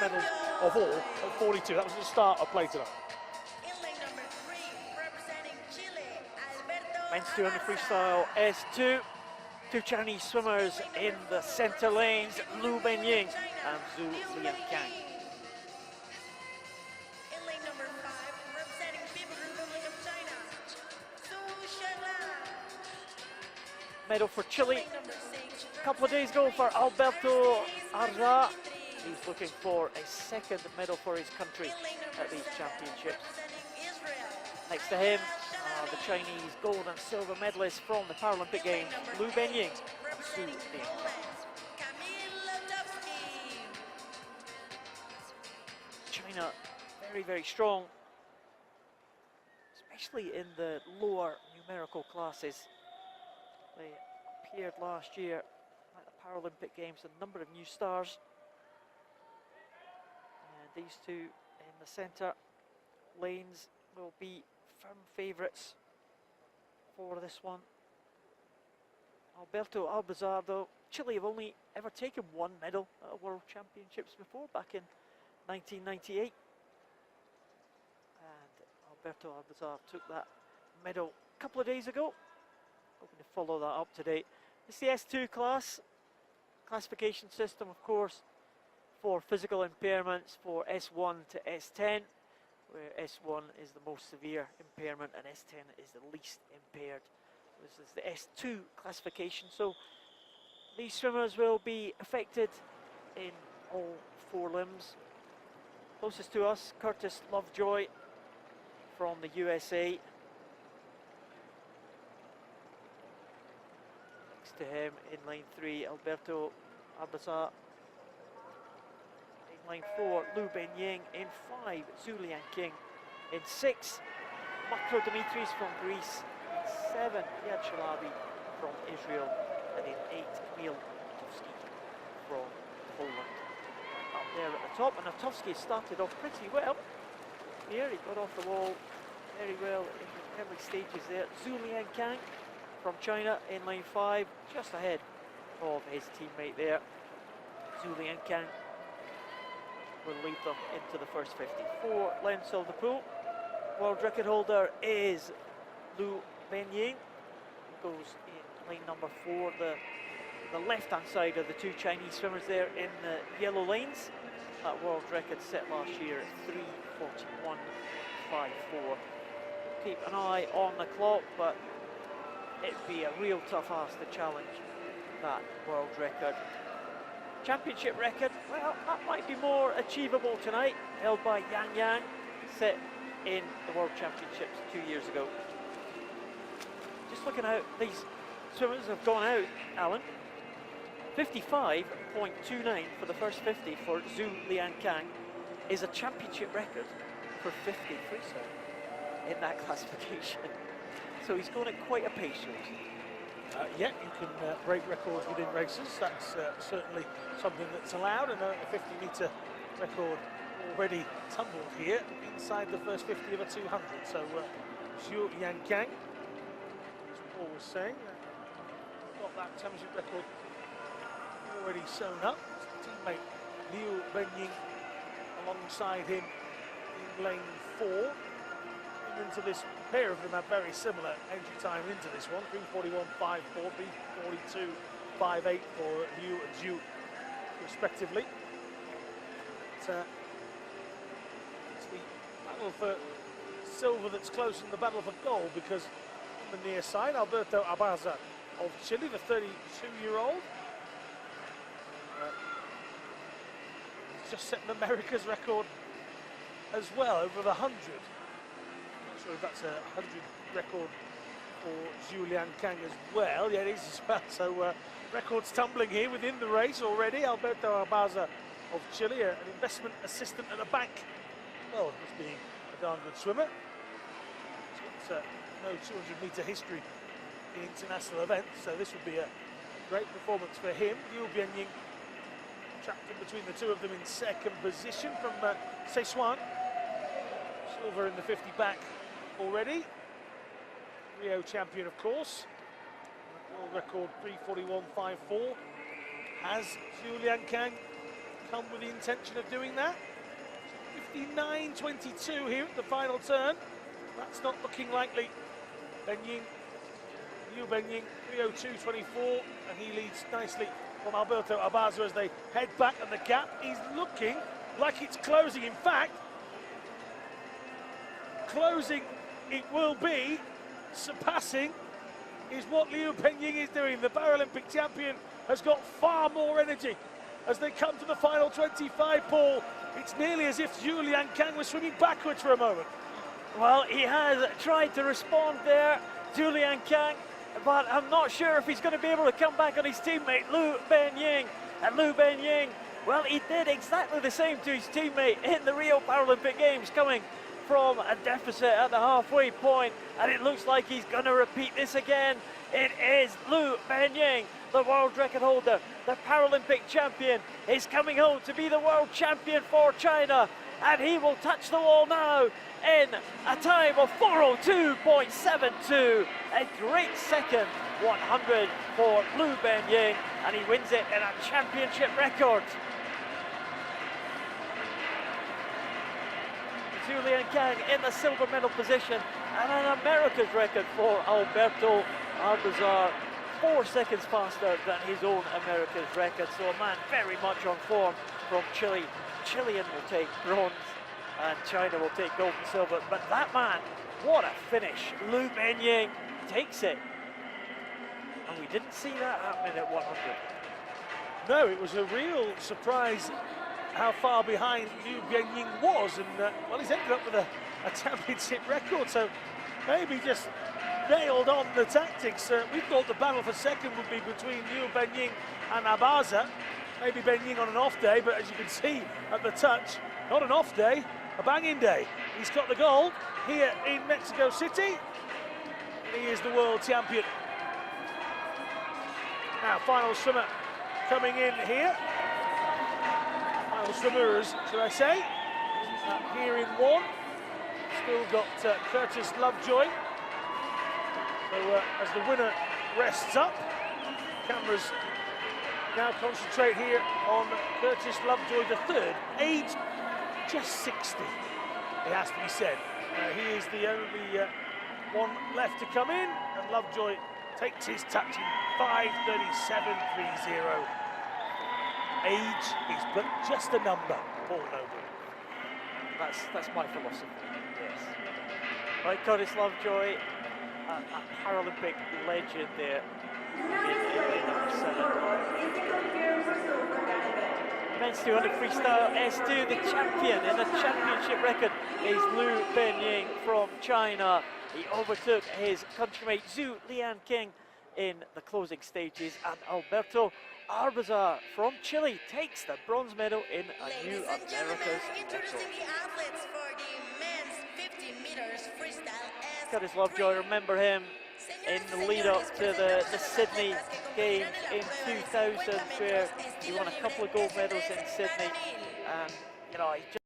medals of all at 42. That was the start of play tonight. In lane number 3, representing Chile, Alberto. Men's 200 freestyle S2. Two Chinese swimmers in the center lanes, Benying and Liankang. In lane number 5, representing People's Republic of China, Medal for Chile. lane number 6, A couple of days ago for Alberto. He's looking for a second medal for his country at these championships. representing Israel. Next to him are the Chinese gold and silver medalists from the Paralympic Games, Benying and Su Representing Liankang. Poland, China very, very strong, especially in the lower numerical classes. They appeared last year at the Paralympic Games, a number of new stars. And these two in the centre lanes will be firm favourites for this one. Alberto, ABARZA, Chile have only ever taken one medal at World Championships before, back in 1998. And Alberto ABARZA took that medal a couple of days ago. Hoping to follow that up today. It's the S2 classification system, of course, for physical impairments for S1 to S10, where S1 is the most severe impairment and S10 is the least impaired. This is the S2 classification, so these swimmers will be affected in all four limbs. Closest to us, Curtis Lovejoy from the USA. Next to him in lane 3, Alberto ABARZA. In lane 4, Benying. In 5, Liankang. In 6, Makro Dimitris from Greece. In 7, Yad Shalabi from Israel. And in 8, Kamil Natowski from Poland. Up there at the top, and Natowski started off pretty well. Here, he got off the wall very well in the early stages there. Liankang from China in lane 5, just ahead of his teammate there. Liankang will lead them into the first 50. 4 lengths of the pool. World record holder is Benying. He goes in lane number 4, the left-hand side of the two Chinese swimmers there in the yellow lanes. That world record set last year at 3:41.54. Keep an eye on the clock, but it'd be a real tough ask to challenge that world record. Championship record, well, that might be more achievable tonight, held by Yang, set in the World Championships 2 years ago. Just looking out, these swimmers have gone out, Alan. 55.29 for the first 50 for Liankang is a championship record for 50 freestyle in that classification. So he's going at quite a pace. Yeah, you can break records within races. That's certainly something that's allowed, and a 50-metre record already tumbled here inside the first 50 of a 200. So Liankang, as Paul was saying, got that championship record already sewn up. His teammate Benying alongside him in lane 4. And into this pair of them have very similar entry time into this one, 3:41.54, 3:42.58 for Liu and Zhu respectively. It's the battle for silver that's close in the battle for gold, because on the near side, Alberto ABARZA of Chile, the 32-year-old. He's just set an America's record as well, over the 100. Not sure if that's a 100 record for Liankang as well. Yeah, it is as well. So records tumbling here within the race already. Alberto ABARZA of Chile, an investment assistant at a bank. Well, he's being a darn good swimmer. He's got no 200-metre history in international events, so this would be a great performance for him. Liu Benying trapped in between the two of them in second position from Sichuan. Silver in the 50 back already. Rio champion, of course. World record 3:41.54 has Liankang come with the intention of doing that. 59.22 here at the final turn. That's not looking likely. Benying, Liu Benying, 3:02.24, and he leads nicely from Alberto ABARZA as they head back, and the gap is looking like it's closing. In fact, closing it will be. Surpassing is what Liu Benying is doing. The Paralympic champion has got far more energy as they come to the final 25, Paul. It's nearly as if Liankang was swimming backwards for a moment. Well, he has tried to respond there, Liankang, but I'm not sure if he's going to be able to come back on his teammate, Liu Benying. And Liu Benying, well, he did exactly the same to his teammate in the Rio Paralympic Games, coming from a deficit at the halfway point, and it looks like he's going to repeat this again. It is Liu Benying, the world record holder, the Paralympic champion, is coming home to be the world champion for China, and he will touch the wall now in a time of 4:02.72, a great second 100 for Liu Benying, and he wins it in a championship record. Liankang in the silver medal position, and an America's record for Alberto. ABARZA 4 seconds faster than his own America's record, so a man very much on form from Chile. Chilean will take bronze and China will take gold and silver, but that man, what a finish. Liu Benying takes it, and we didn't see that happening at 100. No, it was a real surprise how far behind Liu Benying was, and well, he's ended up with a championship record, so maybe just nailed on the tactics. We thought the battle for second would be between Liu Benying and ABARZA. Maybe Benying on an off day, but as you can see at the touch, not an off day, a banging day. He's got the gold here in Mexico City, and he is the world champion. Now, final swimmer coming in here. Final swimmers, should I say, here in one. Still got Curtis Lovejoy. So as the winner rests up, cameras now concentrate here on Curtis Lovejoy III, age just 60, it has to be said. He is the only one left to come in, and Lovejoy takes his touch in 5:37.30. Age is but just a number, Paul Noble. That's my philosophy, yes. Right, Curtis Lovejoy, a Paralympic legend there in number 7. Men's 200 freestyle S2, the champion in the championship record is Liu Benying from China. He overtook his countrymate Liankang in the closing stages, and Alberto ABARZA from Chile takes the bronze medal in a new America's record. Introducing the athletes for the men's 50 meters freestyle S3. Curtis Lovejoy, remember him in the lead up to the Sydney Games in 2000, where he won a couple of gold medals in Sydney, and you know, he just